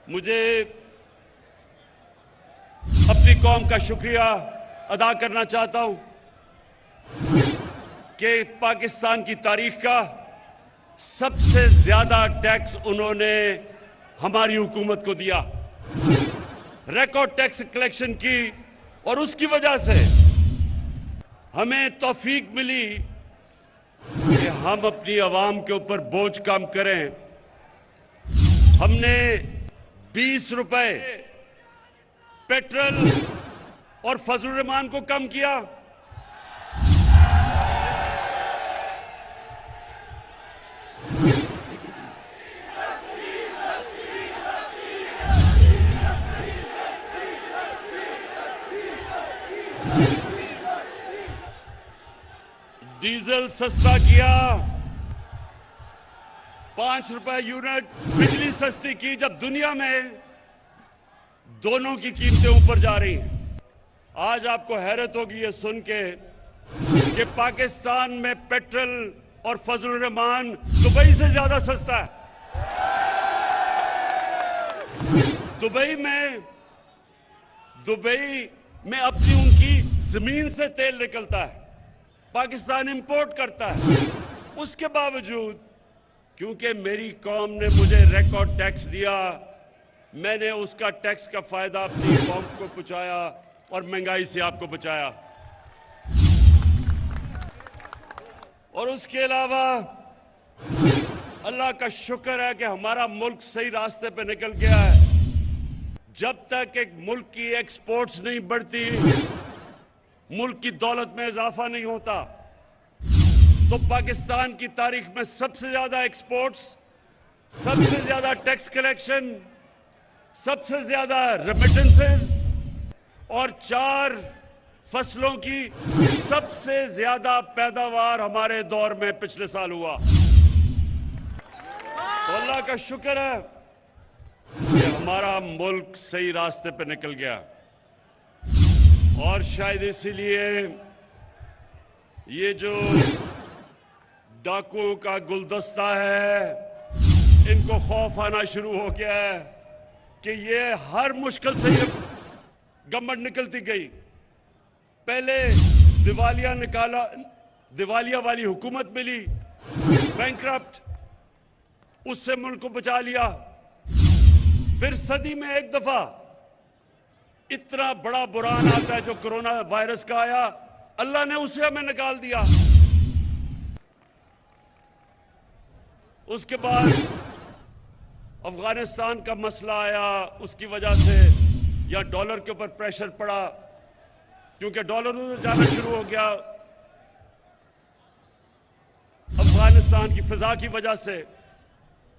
मुझे अपनी कौम का शुक्रिया अदा करना चाहता हूं कि पाकिस्तान की तारीख का सबसे ज्यादा टैक्स उन्होंने हमारी हुकूमत को दिया, रिकॉर्ड टैक्स कलेक्शन की, और उसकी वजह से हमें तौफीक मिली कि हम अपनी आवाम के ऊपर बोझ कम करें। हमने 20 रुपए पेट्रोल और फजलुर रहमान को कम किया। डीजल सस्ता किया, 5 रुपए यूनिट बिजली सस्ती की, जब दुनिया में दोनों की कीमतें ऊपर जा रही हैं। आज आपको हैरत होगी ये सुन के कि पाकिस्तान में पेट्रोल और फजलुर रहमान दुबई से ज्यादा सस्ता है। दुबई में अपनी उनकी जमीन से तेल निकलता है, पाकिस्तान इंपोर्ट करता है। उसके बावजूद क्योंकि मेरी कौम ने मुझे रिकॉर्ड टैक्स दिया, मैंने उसका टैक्स का फायदा अपनी कौम को पहुंचाया और महंगाई से आपको बचाया। और उसके अलावा अल्लाह का शुक्र है कि हमारा मुल्क सही रास्ते पे निकल गया है। जब तक एक मुल्क की एक्सपोर्ट्स नहीं बढ़ती, मुल्क की दौलत में इजाफा नहीं होता, तो पाकिस्तान की तारीख में सबसे ज्यादा एक्सपोर्ट्स, सबसे ज्यादा टैक्स कलेक्शन, सबसे ज्यादा रेमिटेंसेस और 4 फसलों की सबसे ज्यादा पैदावार हमारे दौर में पिछले साल हुआ। तो अल्लाह का शुक्र है कि हमारा मुल्क सही रास्ते पे निकल गया। और शायद इसीलिए ये जो डाकुओं का गुलदस्ता है, इनको खौफ आना शुरू हो गया है कि ये हर मुश्किल से ये गवर्नमेंट निकलती गई। पहले दिवालिया वाली हुकूमत मिली, बैंकरप्ट, उससे मुल्क को बचा लिया। फिर सदी में एक दफा इतना बड़ा बुरान आता है जो कोरोना वायरस का आया, अल्लाह ने उसे हमें निकाल दिया। उसके बाद अफगानिस्तान का मसला आया, उसकी वजह से या डॉलर के ऊपर प्रेशर पड़ा, क्योंकि डॉलर उधर जाना शुरू हो गया अफगानिस्तान की फिजा की वजह से,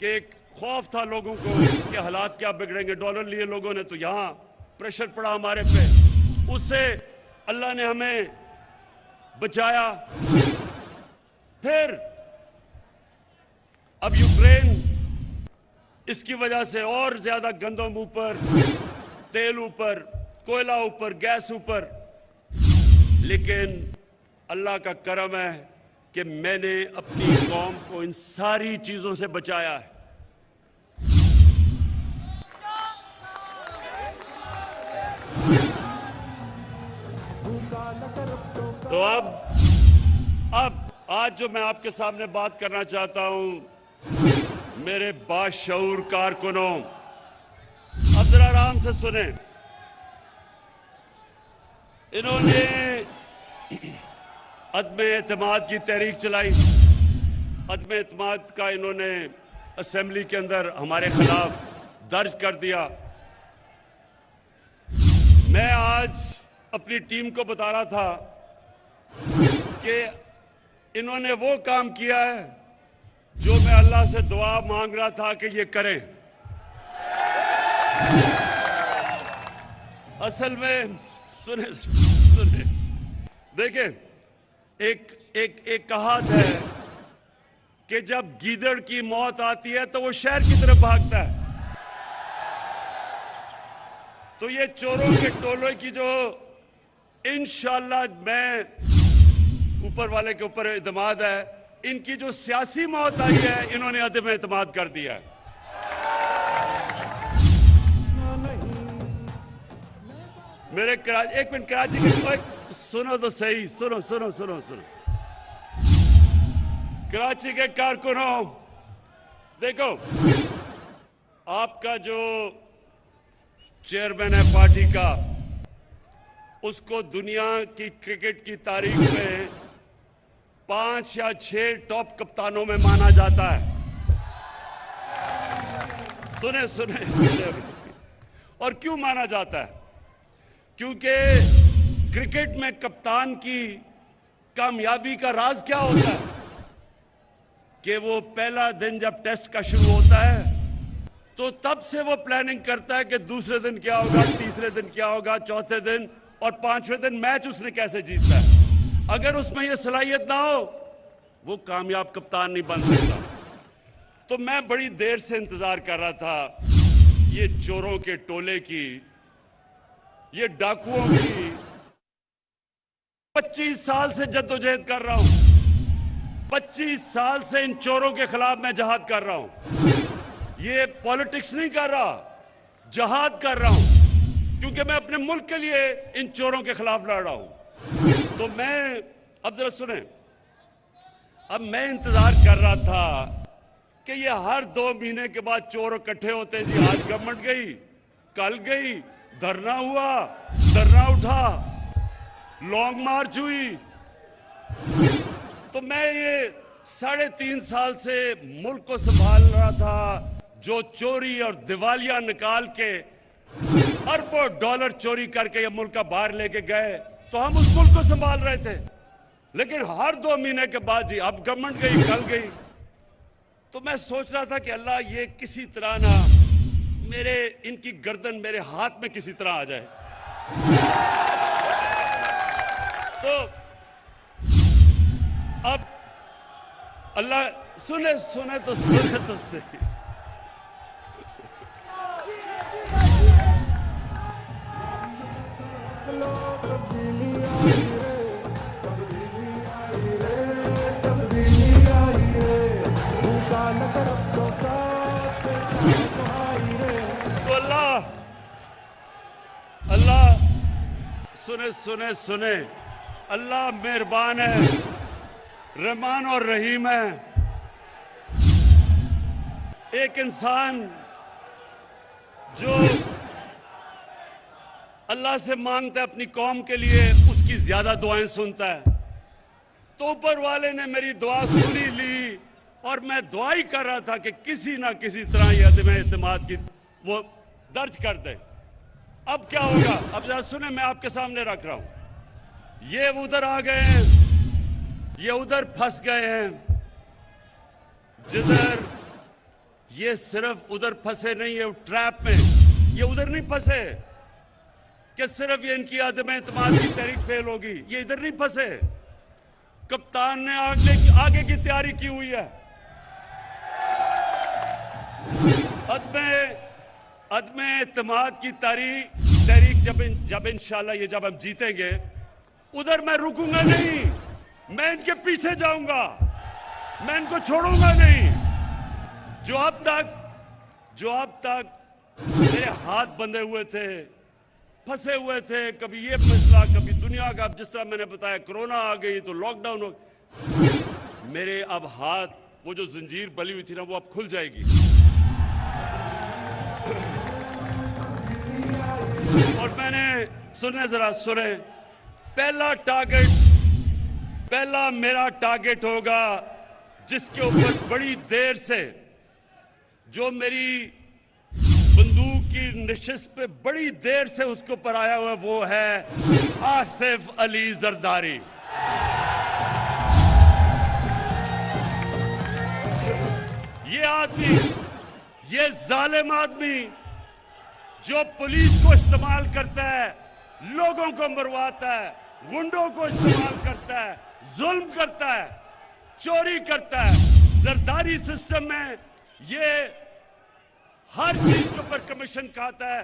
कि एक खौफ था लोगों को कि हालात क्या बिगड़ेंगे। डॉलर लिए लोगों ने, तो यहां प्रेशर पड़ा हमारे पे, उससे अल्लाह ने हमें बचाया। फिर अब यूक्रेन, इसकी वजह से और ज्यादा गंदम ऊपर, तेल ऊपर, कोयला ऊपर, गैस ऊपर। लेकिन अल्लाह का करम है कि मैंने अपनी कौम को इन सारी चीजों से बचाया है। तो अब आज जो मैं आपके सामने बात करना चाहता हूं, मेरे बाशऊर कारकुनों, अब जरा आराम से सुने। इन्होंने अदम एतमाद की तहरीक चलाई। अदम एतमाद का इन्होंने असेंबली के अंदर हमारे खिलाफ दर्ज कर दिया। मैं आज अपनी टीम को बता रहा था कि इन्होंने वो काम किया है जो मैं अल्लाह से दुआ मांग रहा था कि ये करें। असल में सुने देखिए, एक कहावत है कि जब गीदड़ की मौत आती है तो वो शहर की तरफ भागता है। तो ये चोरों के टोले की जो इंशाअल्लाह, मैं ऊपर वाले के ऊपर एतमाद है, इनकी जो सियासी मौत आई है, इन्होंने अदम एतमाद कर दिया है। मेरे कराची, एक मिनट, कराची के सुनो तो सही, सुनो सुनो सुनो सुनो। कराची के कारकुनों, देखो, आपका जो चेयरमैन है पार्टी का, उसको दुनिया की क्रिकेट की तारीख में 5 या 6 टॉप कप्तानों में माना जाता है। सुने सुने, सुने। और क्यों माना जाता है? क्योंकि क्रिकेट में कप्तान की कामयाबी का राज क्या होता है कि वो पहला दिन जब टेस्ट का शुरू होता है तो तब से वो प्लानिंग करता है कि दूसरे दिन क्या होगा, तीसरे दिन क्या होगा, चौथे दिन और 5वें दिन मैच उसने कैसे जीतना है। अगर उसमें ये सलाहियत ना हो, वो कामयाब कप्तान नहीं बन सकता। तो मैं बड़ी देर से इंतजार कर रहा था ये चोरों के टोले की, ये डाकुओं की। 25 साल से जद्दोजहद कर रहा हूं, 25 साल से इन चोरों के खिलाफ मैं जहाद कर रहा हूं। ये पॉलिटिक्स नहीं कर रहा, जहाद कर रहा हूं, क्योंकि मैं अपने मुल्क के लिए इन चोरों के खिलाफ लड़ रहा हूं। तो मैं, अब जरा सुने, अब मैं इंतजार कर रहा था कि ये हर 2 महीने के बाद चोर इकट्ठे होते जी। आज गवर्नमेंट गई, कल गई, धरना हुआ, धरना उठा, लॉन्ग मार्च हुई। तो मैं ये 3.5 साल से मुल्क को संभाल रहा था। जो चोरी और दिवालिया निकाल के अरबों डॉलर चोरी करके ये मुल्क का बाहर लेके गए, तो हम उस मुल्क को संभाल रहे थे। लेकिन हर 2 महीने के बाद जी, अब गवर्नमेंट गई, कल गई। तो मैं सोच रहा था कि अल्लाह, ये किसी तरह ना मेरे, इनकी गर्दन मेरे हाथ में किसी तरह आ जाए। तो अब अल्लाह, सुने सुने तो सुने तो सही। अल्लाह, सुने सुने सुने, अल्लाह मेहरबान है, रहमान और रहीम है। एक इंसान जो अल्लाह से मांगता है अपनी कौम के लिए, उसकी ज्यादा दुआएं सुनता है। तो ऊपर वाले ने मेरी दुआ सुनी ली और मैं दुआ ही कर रहा था कि किसी ना किसी तरह ये अदम एतमाद की वो दर्ज कर दे। अब क्या होगा, अब जरा सुने, मैं आपके सामने रख रहा हूं। ये उधर आ गए हैं, ये उधर फंस गए हैं। जिधर ये सिर्फ उधर फंसे नहीं है ट्रैप में, ये उधर नहीं फंसे कि सिर्फ ये इनकी अदम एतमाद की तहरीक फेल होगी, ये इधर नहीं फंसे। कप्तान ने आगे की तैयारी की हुई है। अदम एतमाद की तहरीक जब इंशाल्लाह जब हम जीतेंगे, उधर मैं रुकूंगा नहीं, मैं इनके पीछे जाऊंगा, मैं इनको छोड़ूंगा नहीं। जो अब तक मेरे हाथ बंधे हुए थे, फंसे हुए थे, कभी ये मसला, कभी दुनिया का, जिस तरह मैंने बताया कोरोना आ गई तो लॉकडाउन हो, मेरे अब हाथ, वो जो जंजीर बली हुई थी ना, वो अब खुल जाएगी। और मैंने, सुने जरा सुने, पहला मेरा टारगेट होगा जिसके ऊपर बड़ी देर से, जो मेरी बंदूक की नशिस्त पे बड़ी देर से उसके ऊपर आया हुआ, वो है आसिफ अली जरदारी। ये आदमी, ये जालिम आदमी जो पुलिस को इस्तेमाल करता है, लोगों को मरवाता है, गुंडों को इस्तेमाल करता है, जुल्म करता है, चोरी करता है। जरदारी सिस्टम में ये हर चीज के ऊपर कमीशन खाता है,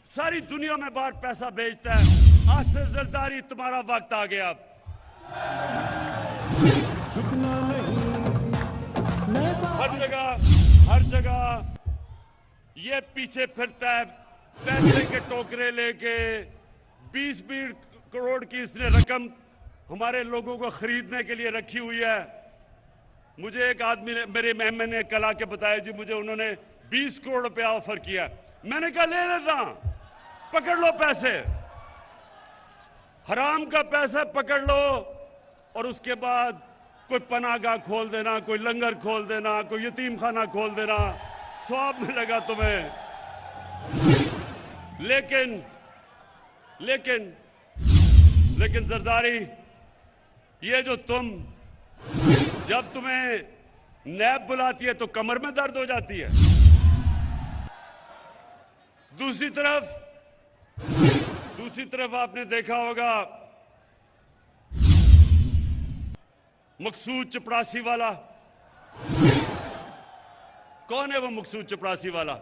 सारी दुनिया में बाहर पैसा भेजता है। आसिफ जरदारी, तुम्हारा वक्त आ गया। हर जगह ये पीछे फिरता है पैसे के टोकरे लेके, 20-20 करोड़ की इसने रकम हमारे लोगों को खरीदने के लिए रखी हुई है। मुझे एक आदमी ने, मेरे मेहमान ने कल आके बताया जी मुझे उन्होंने 20 करोड़ रुपया ऑफर किया। मैंने कहा ले लेता, पकड़ लो पैसे, हराम का पैसा पकड़ लो और उसके बाद कोई पनाहगाह खोल देना, कोई लंगर खोल देना, कोई यतीम खाना खोल देना, स्वाब मिलेगा तुम्हें। लेकिन जरदारी, ये जो तुम, जब तुम्हें नैब बुलाती है तो कमर में दर्द हो जाती है। दूसरी तरफ आपने देखा होगा मकसूद चपरासी वाला। कौन है वो मकसूद चपरासी वाला?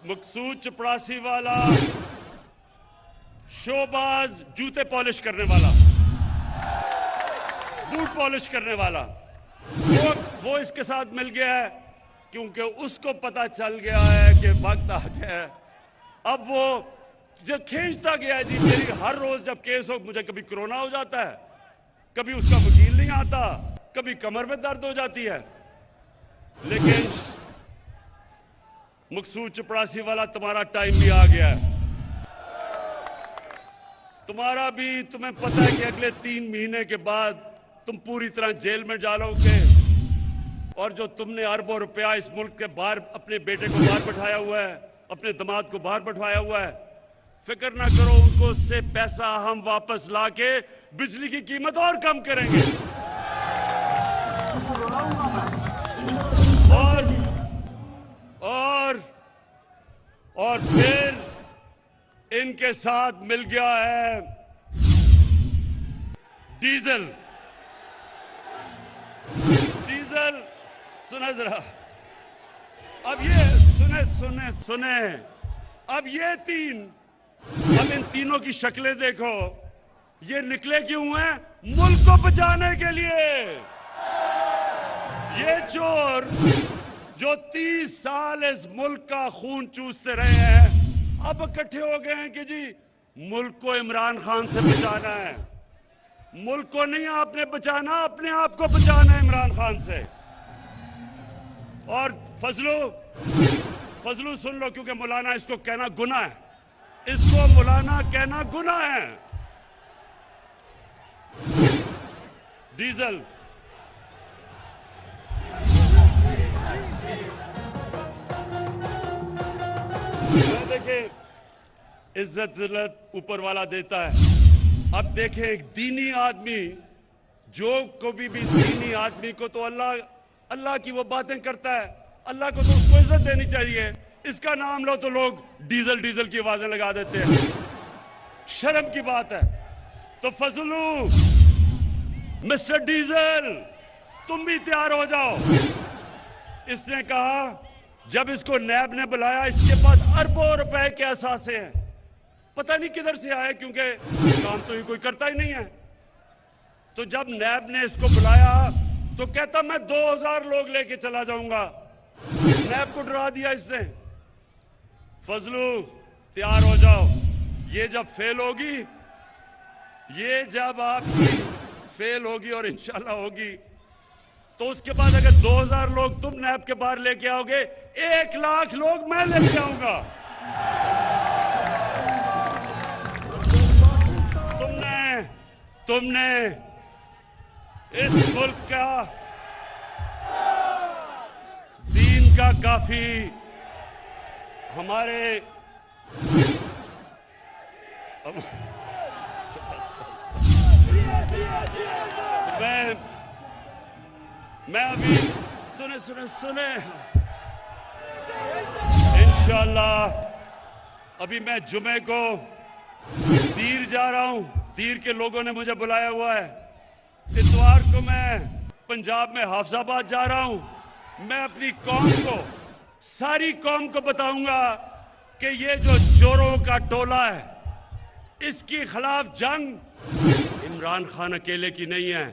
मकसूद चपरासी वाला शोबाज, जूते पॉलिश करने वाला, बूट पॉलिश करने वाला, वो इसके साथ मिल गया है क्योंकि उसको पता चल गया है कि वक्त आ गया है। अब वो जो खींचता गया है जी, मेरी हर रोज जब केस हो, मुझे कभी कोरोना हो जाता है, कभी उसका वकील नहीं आता, कभी कमर में दर्द हो जाती है। लेकिन मकसूद चपरासी वाला, तुम्हारा टाइम भी आ गया है। तुम्हारा भी, तुम्हें पता है कि अगले 3 महीने के बाद तुम पूरी तरह जेल में डालोगे और जो तुमने अरबों रुपया इस मुल्क के बाहर अपने बेटे को बाहर बैठाया हुआ है, अपने दामाद को बाहर बैठाया हुआ है, फिक्र ना करो, उनको से पैसा हम वापस लाके बिजली की कीमत और कम करेंगे। और फिर इनके साथ मिल गया है डीजल। सुना जरा, अब ये सुने, अब ये अब इन तीनों की शक्लें देखो, ये निकले क्यों हैं? मुल्क को बचाने के लिए। ये चोर जो 30 साल इस मुल्क का खून चूसते रहे हैं, अब इकट्ठे हो गए हैं कि जी मुल्क को इमरान खान से बचाना है। मुल्क को नहीं आपने बचाना, अपने आप को बचाना है इमरान खान से। और फजलू सुन लो, क्योंकि मौलाना इसको कहना गुनाह है, इसको मौलाना कहना गुनाह है। डीजल देखिए, इज्जत जिल्लत ऊपर वाला देता है। अब देखें, एक दीनी आदमी, जो कभी भी दीनी आदमी को तो अल्लाह की वो बातें करता है, अल्लाह को तो उसको इज्जत देनी चाहिए। इसका नाम लो तो लोग डीजल की आवाजें लगा देते हैं, शर्म की बात है। तो फजलू, मिस्टर डीजल, तुम भी तैयार हो जाओ। इसने कहा, जब इसको नैब ने बुलाया, इसके पास अरबों रुपए के असासे हैं, पता नहीं किधर से आए, क्योंकि काम तो ये कोई करता ही नहीं है। तो जब नैब ने इसको बुलाया तो कहता मैं 2000 लोग लेके चला जाऊंगा। नैब को डरा दिया इसने। फजलू, तैयार हो जाओ, ये जब फेल होगी, ये जब आपकी फेल होगी और इंशाल्लाह होगी, तो उसके बाद अगर 2000 लोग तुम नैब के बाहर लेके आओगे, 1 लाख लोग मैं लेके आऊंगा। तुमने इस मुल्क का दीन का काफी हमारे मैं अभी सुने इंशाअल्लाह अभी मैं जुमे को दीर जा रहा हूं। दीर के लोगों ने मुझे बुलाया हुआ है। इतवार को मैं पंजाब में हाफजाबाद जा रहा हूं। मैं अपनी कौम को, सारी कौम को बताऊंगा कि ये जो चोरों का टोला है, इसके खिलाफ जंग इमरान खान अकेले की नहीं है,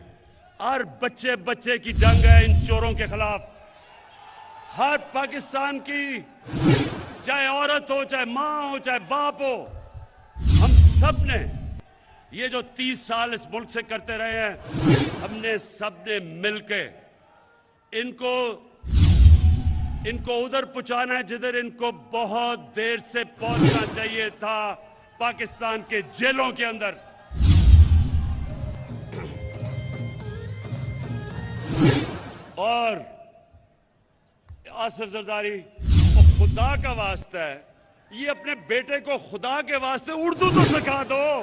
हर बच्चे बच्चे की जंग है इन चोरों के खिलाफ। हर पाकिस्तान की चाहे औरत हो, चाहे मां हो, चाहे बाप हो, हम सब ने ये जो 30 साल इस मुल्क से करते रहे हैं, हमने सबने मिलके इनको उधर पहुंचाना है जिधर इनको बहुत देर से पहुंचना चाहिए था, पाकिस्तान के जेलों के अंदर। और आसिफ जरदारी, खुदा का वास्ता है, ये अपने बेटे को खुदा के वास्ते उर्दू तो सिखा दो।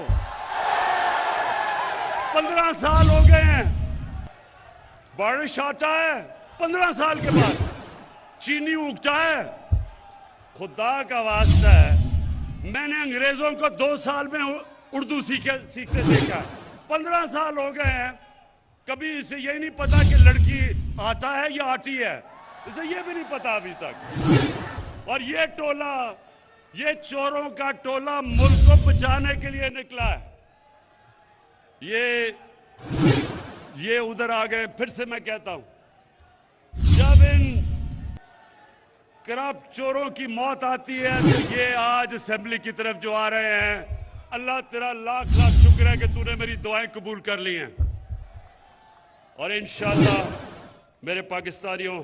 15 साल हो गए हैं, बारिश आता है 15 साल के बाद, चीनी उगता है, खुदा का वास्ता है। मैंने अंग्रेजों को 2 साल में उर्दू सीखते देखा, 15 साल हो गए हैं, कभी इसे यही नहीं पता कि लड़की आता है या आती है, इसे ये भी नहीं पता अभी तक। और ये टोला, ये चोरों का टोला मुल्क को बचाने के लिए निकला है। ये उधर आ गए। फिर से मैं कहता हूं, जब इन करप्ट चोरों की मौत आती है तो ये आज असेंबली की तरफ जो आ रहे हैं, अल्लाह तेरा लाख लाख शुक्र है कि तूने मेरी दुआएं कबूल कर ली हैं। और इंशाअल्लाह मेरे पाकिस्तानियों,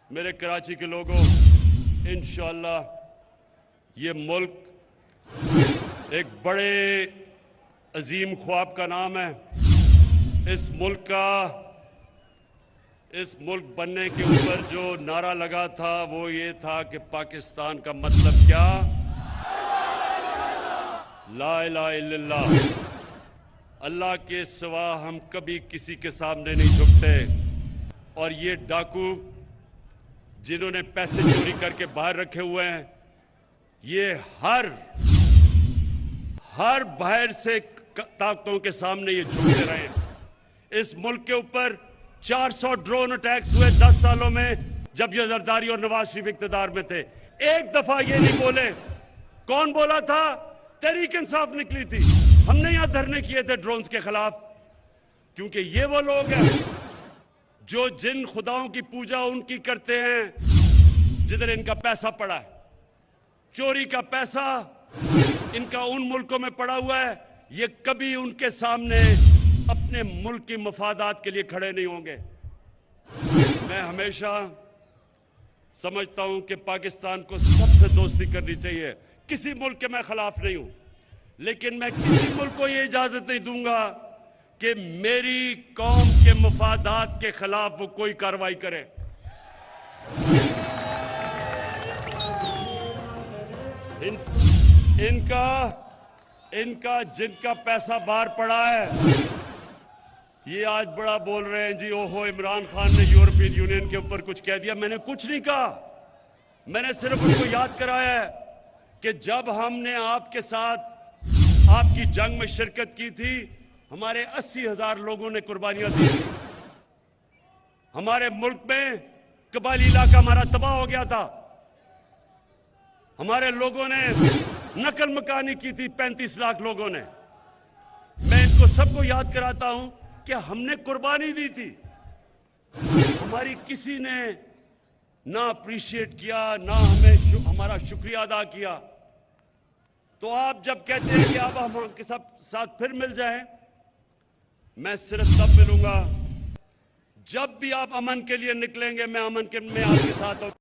मेरे कराची के लोगों, इंशाअल्लाह ये मुल्क एक बड़े अजीम ख्वाब का नाम है। इस मुल्क बनने के ऊपर जो नारा लगा था वो ये था कि पाकिस्तान का मतलब क्या, ला इलाहा इल्लल्लाह, अल्लाह के सिवा हम कभी किसी के सामने नहीं झुकते। और ये डाकू जिन्होंने पैसे चोरी करके बाहर रखे हुए हैं, ये हर बाहर से ताकतों के सामने ये झुकते रहे। इस मुल्क के ऊपर 400 ड्रोन अटैक्स हुए 10 सालों में, जब ये जरदारी और नवाज शरीफ इख्तियार में थे। एक दफा ये नहीं बोले। कौन बोला था? तहरीक इंसाफ निकली थी। हमने यहां धरने किए थे ड्रोन्स के खिलाफ, क्योंकि ये वो लोग हैं जो जिन खुदाओं की पूजा उनकी करते हैं जिधर इनका पैसा पड़ा है। चोरी का पैसा इनका उन मुल्कों में पड़ा हुआ है, ये कभी उनके सामने अपने मुल्क की मफादात के लिए खड़े नहीं होंगे। मैं हमेशा समझता हूं कि पाकिस्तान को सबसे दोस्ती करनी चाहिए। किसी मुल्क के मैं खिलाफ नहीं हूं, लेकिन मैं किसी मुल्क को ये इजाजत नहीं दूंगा कि मेरी कौम के मफादात के खिलाफ वो कोई कार्रवाई करे। इनका जिनका पैसा बाहर पड़ा है, ये आज बड़ा बोल रहे हैं जी, ओहो इमरान खान ने यूरोपियन यूनियन के ऊपर कुछ कह दिया। मैंने कुछ नहीं कहा, मैंने सिर्फ उनको याद कराया है कि जब हमने आपके साथ आपकी जंग में शिरकत की थी, हमारे 80,000 लोगों ने कुर्बानियां दी थी। हमारे मुल्क में कबायली इलाका हमारा तबाह हो गया था। हमारे लोगों ने नकल मकानी की थी, 35 लाख लोगों ने। मैं इनको सबको याद कराता हूं कि हमने कुर्बानी दी थी। हमारी किसी ने ना अप्रिशिएट किया, ना हमें हमारा शुक्रिया अदा किया। तो आप जब कहते हैं कि अब हम आपके साथ फिर मिल जाएं, मैं सिर्फ तब मिलूंगा जब भी आप अमन के लिए निकलेंगे। मैं अमन के में आपके साथ हूं।